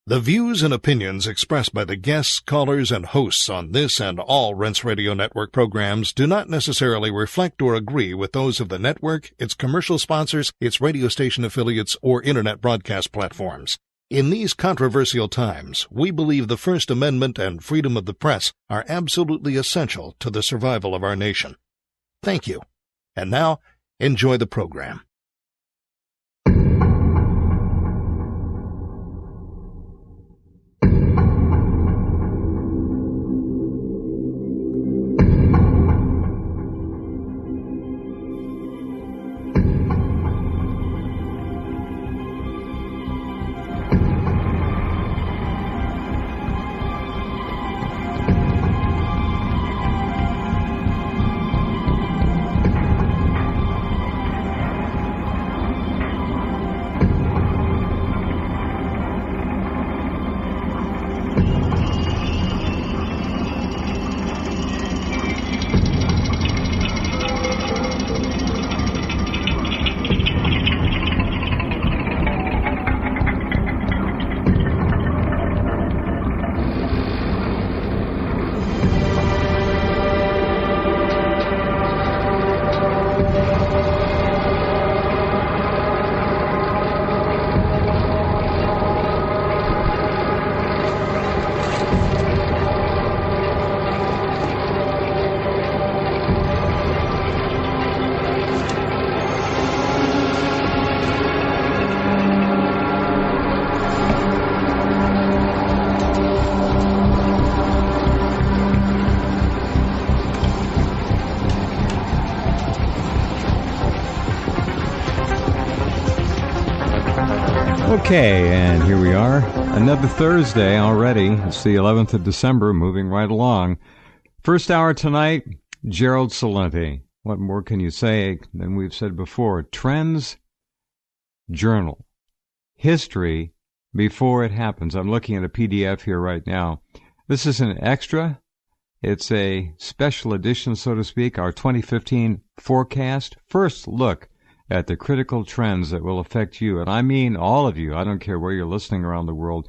The views and opinions expressed by the guests, callers, and hosts on this and all Rense Radio Network programs do not necessarily reflect or agree with those of the network, its commercial sponsors, its radio station affiliates, or Internet broadcast platforms. In these controversial times, we believe the First Amendment and freedom of the press are absolutely essential to the survival of our nation. Thank you. And now, enjoy the program. Okay, and here we are. Another Thursday already. It's the 11th of December, moving right along. First hour tonight, Gerald Celente. What more can you say than we've said before? TrendsJournal. History before it happens. I'm looking at a PDF here right now. This is an extra. It's a special edition, so to speak, our 2015 forecast. First look at the critical trends that will affect you, and I mean all of you. I don't care where you're listening around the world.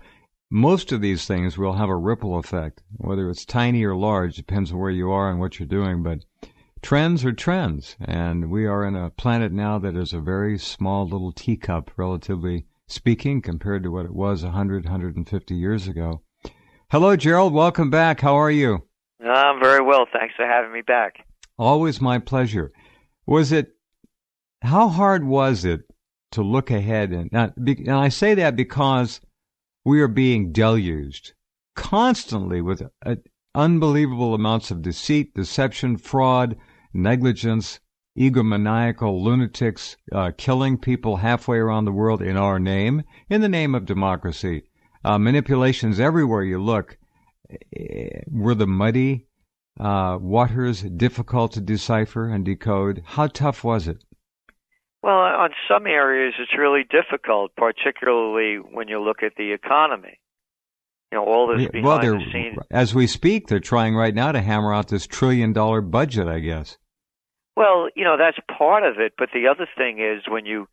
Most of these things will have a ripple effect, whether it's tiny or large, depends on where you are and what you're doing, but trends are trends, and we are in a planet now that is a very small little teacup, relatively speaking, compared to what it was 100, 150 years ago. Hello, Gerald. Welcome back. How are you? I'm very well. Thanks for having me back. Always my pleasure. How hard was it to look ahead? And I say that because we are being deluged constantly with unbelievable amounts of deceit, deception, fraud, negligence, egomaniacal lunatics killing people halfway around the world in our name, in the name of democracy. Manipulations everywhere you look. Were the muddy waters difficult to decipher and decode? How tough was it? Well, on some areas it's really difficult, particularly when you look at the economy. You know, all this behind the scenes. As we speak, they're trying right now to hammer out this $1 trillion budget, I guess. Well, you know, that's part of it, but the other thing is when you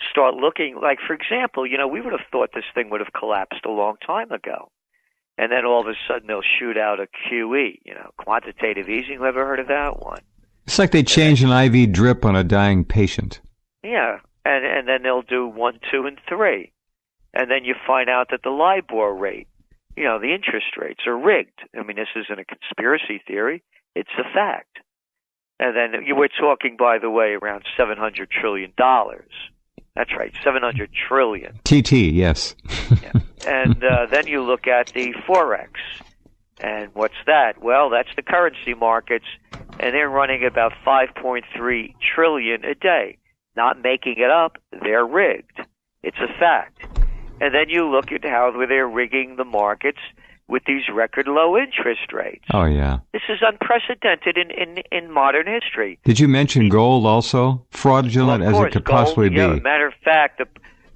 start looking, like, for example, you know, we would have thought this thing would have collapsed a long time ago. And then all of a sudden they'll shoot out a QE, you know, quantitative easing. Who ever heard of that one? It's like they change an IV drip on a dying patient. Yeah, and then they'll do 1, 2, and 3. And then you find out that the LIBOR rate, you know, the interest rates are rigged. I mean, this isn't a conspiracy theory. It's a fact. And then we're talking, by the way, around $700 trillion. That's right, $700 trillion. TT, yes. Yeah. And then you look at the Forex. And what's that? Well, that's the currency markets, and they're running about $5.3 trillion a day. Not making it up, they're rigged. It's a fact. And then you look at how they're rigging the markets with these record low interest rates. Oh, yeah. This is unprecedented in modern history. Did you mention gold also? Fraudulent as it could possibly be. Yeah, matter of fact,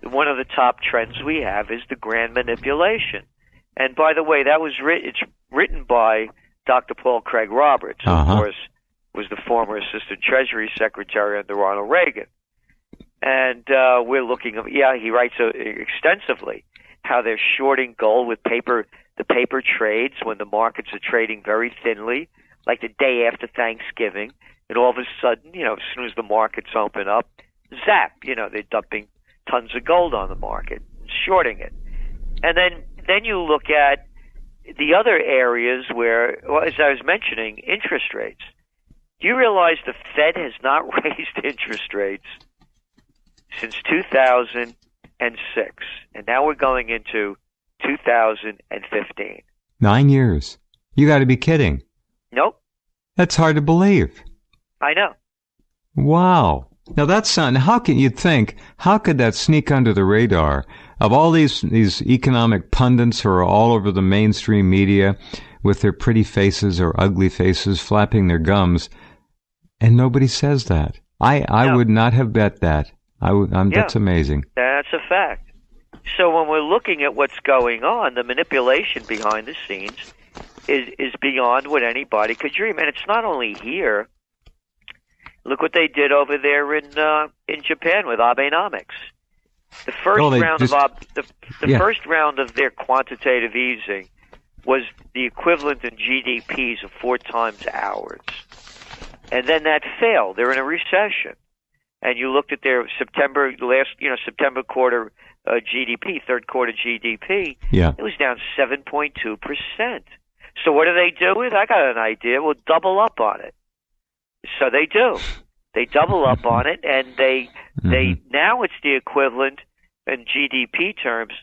one of the top trends we have is the grand manipulation. And by the way, it's written by Dr. Paul Craig Roberts, who, of course, was the former Assistant Treasury Secretary under Ronald Reagan. And we're looking at, he writes extensively. how they're shorting gold with the paper trades when the markets are trading very thinly, like the day after Thanksgiving, and all of a sudden, as soon as the markets open up, zap, they're dumping tons of gold on the market, shorting it. And then you look at the other areas where, well, as I was mentioning, interest rates. Do you realize the Fed has not raised interest rates since 2006, and now we're going into 2015. 9 years. You got to be kidding. Nope. That's hard to believe. I know. Wow. Now that's something. How could that sneak under the radar of all these economic pundits who are all over the mainstream media with their pretty faces or ugly faces flapping their gums, and nobody says that? I would not have bet that. That's amazing. That's a fact. So when we're looking at what's going on, the manipulation behind the scenes is beyond what anybody could dream. And it's not only here. Look what they did over there in Japan with Abenomics. The first round of their quantitative easing was the equivalent in GDPs of 4 times ours. And then that failed. They're in a recession. And you looked at their September quarter GDP, third quarter GDP. Yeah. It was down 7.2%. So what do they do with? I got an idea. We'll double up on it. So they do. They double up on it, and they now it's the equivalent in GDP terms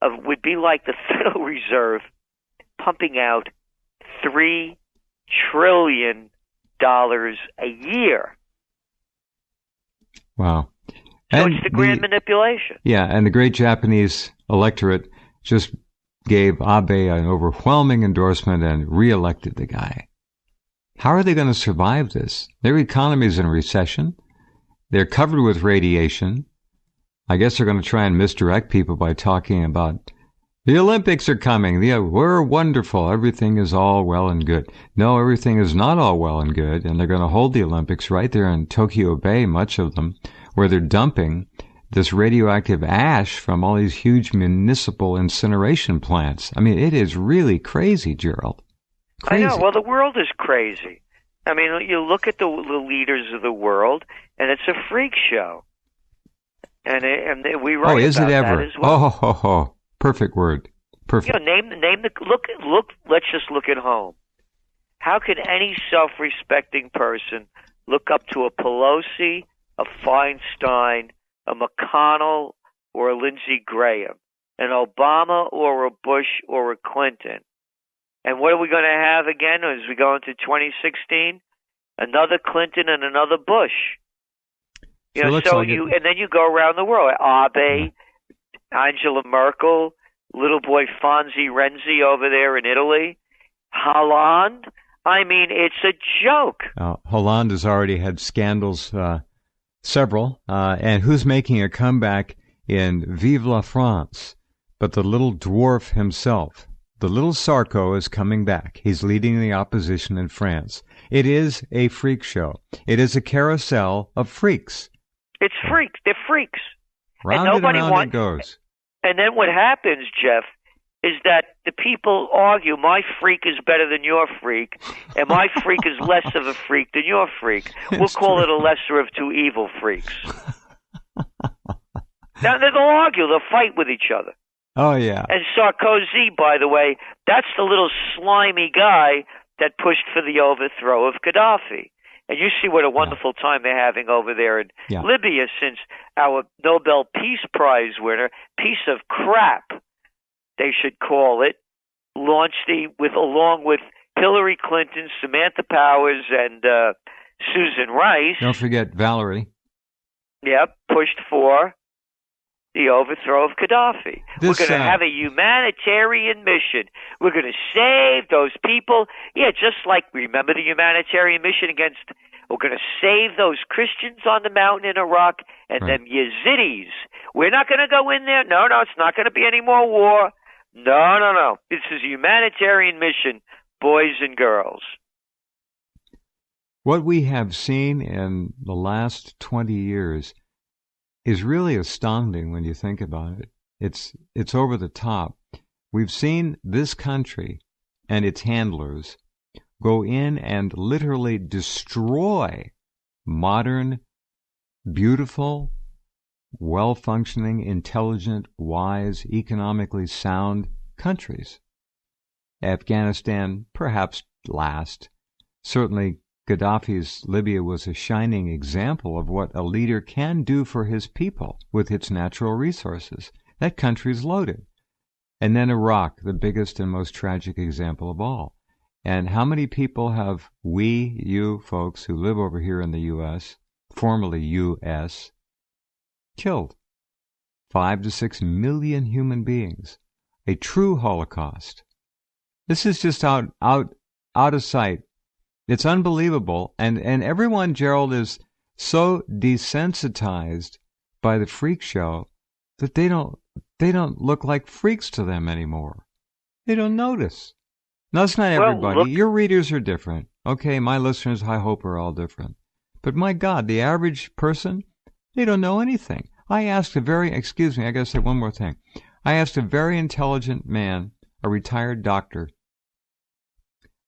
of would be like the Federal Reserve pumping out $3 trillion a year. Wow. So it's the grand manipulation. Yeah, and the great Japanese electorate just gave Abe an overwhelming endorsement and reelected the guy. How are they going to survive this? Their economy is in recession. They're covered with radiation. I guess they're going to try and misdirect people by talking about the Olympics are coming. We're wonderful. Everything is all well and good. No, everything is not all well and good. And they're going to hold the Olympics right there in Tokyo Bay, much of them, where they're dumping this radioactive ash from all these huge municipal incineration plants. I mean, it is really crazy, Gerald. Crazy. I know. Well, the world is crazy. I mean, you look at the leaders of the world, and it's a freak show. And we write is about it ever? That as well. Oh, perfect word. Perfect. Name the look. Let's just look at home. How could any self-respecting person look up to a Pelosi, a Feinstein, a McConnell, or a Lindsey Graham, an Obama, or a Bush, or a Clinton? And what are we going to have again as we go into 2016? Another Clinton and another Bush. And then you go around the world. Abe, Angela Merkel, little boy Rense over there in Italy, Hollande. I mean, it's a joke. Hollande has already had scandals, several, and who's making a comeback in Vive la France? But the little dwarf himself. The little Sarko is coming back. He's leading the opposition in France. It is a freak show. It is a carousel of freaks. It's freaks. They're freaks. Round and round it goes. And then what happens, Jeff, is that the people argue, my freak is better than your freak, and my freak is less of a freak than your freak. We'll call it a lesser of two evil freaks. Now, they'll argue. They'll fight with each other. Oh, yeah. And Sarkozy, by the way, that's the little slimy guy that pushed for the overthrow of Gaddafi. And you see what a wonderful time they're having over there in Libya, since our Nobel Peace Prize winner, piece of crap, they should call it, launched along with Hillary Clinton, Samantha Powers, and Susan Rice. Don't forget Valerie. Yep, pushed for the overthrow of Gaddafi. We're going to have a humanitarian mission. We're going to save those people. Yeah, just like, remember the humanitarian mission against, we're going to save those Christians on the mountain in Iraq and them Yazidis. We're not going to go in there. No, it's not going to be any more war. No. This is a humanitarian mission, boys and girls. What we have seen in the last 20 years is really astounding when you think about it. It's over the top. We've seen this country and its handlers go in and literally destroy modern, beautiful, well-functioning, intelligent, wise, economically sound countries. Afghanistan, perhaps last. Certainly, Gaddafi's Libya was a shining example of what a leader can do for his people with its natural resources. That country's loaded. And then Iraq, the biggest and most tragic example of all. And how many people have you folks who live over here in the U.S., formerly U.S., killed? 5 to 6 million human beings. A true Holocaust. This is just out of sight. It's unbelievable. And everyone, Gerald, is so desensitized by the freak show that they don't look like freaks to them anymore. They don't notice. Now, it's not everybody. Well, your readers are different. Okay, my listeners, I hope, are all different. But my God, the average person, they don't know anything. I asked I got to say one more thing. I asked a very intelligent man, a retired doctor.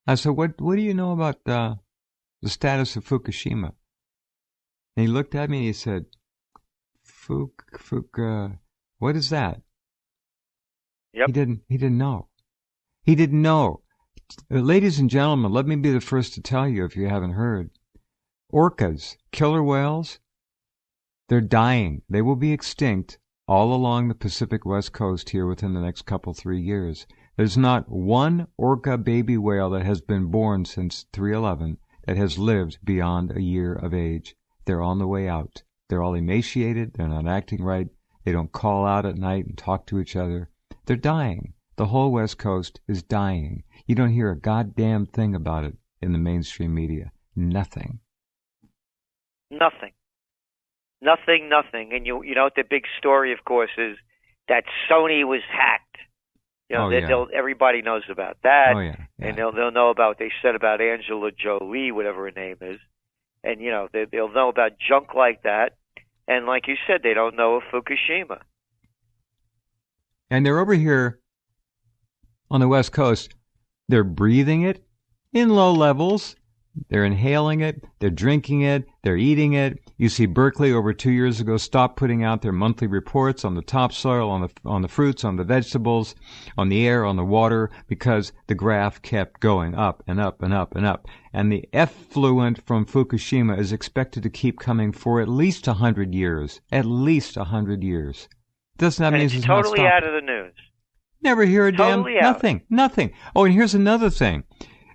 I said, what do you know about the status of Fukushima? And he looked at me and he said, what is that? Yep. He didn't know. He didn't know. Ladies and gentlemen, let me be the first to tell you if you haven't heard. Orcas, killer whales, they're dying. They will be extinct all along the Pacific West Coast here within the next 3 years. There's not one orca baby whale that has been born since 3/11 that has lived beyond a year of age. They're on the way out. They're all emaciated. They're not acting right. They don't call out at night and talk to each other. They're dying. The whole West Coast is dying. You don't hear a goddamn thing about it in the mainstream media. Nothing. Nothing. And you know the big story, of course, is that Sony was hacked. You know, everybody knows about that. Oh, yeah. And they'll know about what they said about Angela Jolie, whatever her name is. And, you know, they'll know about junk like that. And like you said, they don't know of Fukushima. And they're over here on the West Coast. They're breathing it in low levels. They're inhaling it. They're drinking it. They're eating it. You see Berkeley over 2 years ago stopped putting out their monthly reports on the topsoil, on the fruits, on the vegetables, on the air, on the water, because the graph kept going up and up and up and up. And the effluent from Fukushima is expected to keep coming for at least 100 years. At least 100 years. Doesn't that mean it's totally not out of the news? Never hear a Totally damn nothing. Oh, and here's another thing.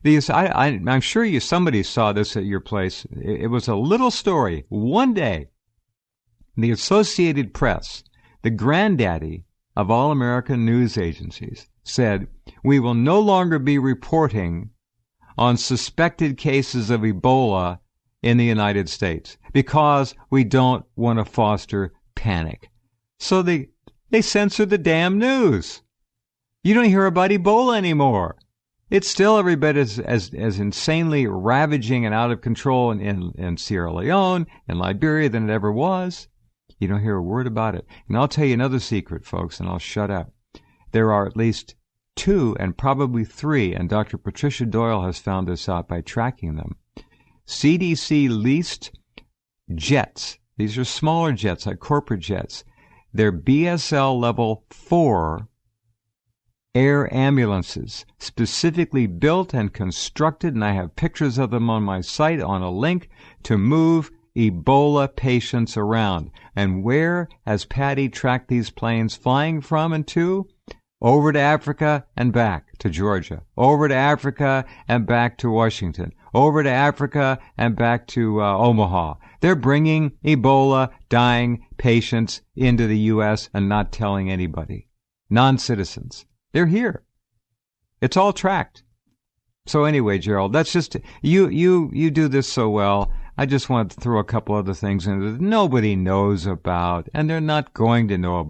I'm sure somebody saw this at your place. It was a little story. One day, the Associated Press, the granddaddy of all American news agencies, said, we will no longer be reporting on suspected cases of Ebola in the United States because we don't want to foster panic. So they censored the damn news. You don't hear about Ebola anymore. It's still every bit as insanely ravaging and out of control in Sierra Leone and Liberia than it ever was. You don't hear a word about it. And I'll tell you another secret, folks, and I'll shut up. There are at least 2 and probably 3, and Dr. Patricia Doyle has found this out by tracking them. CDC leased jets. These are smaller jets, like corporate jets. They're BSL level 4 air ambulances, specifically built and constructed, and I have pictures of them on my site on a link, to move Ebola patients around. And where has Patty tracked these planes flying from and to? Over to Africa and back to Georgia. Over to Africa and back to Washington. Over to Africa and back to Omaha. They're bringing Ebola dying patients into the U.S. and not telling anybody. Non-citizens. They're here. It's all tracked. So anyway, Gerald, that's just, you do this so well. I just wanted to throw a couple other things in that nobody knows about, and they're not going to know about.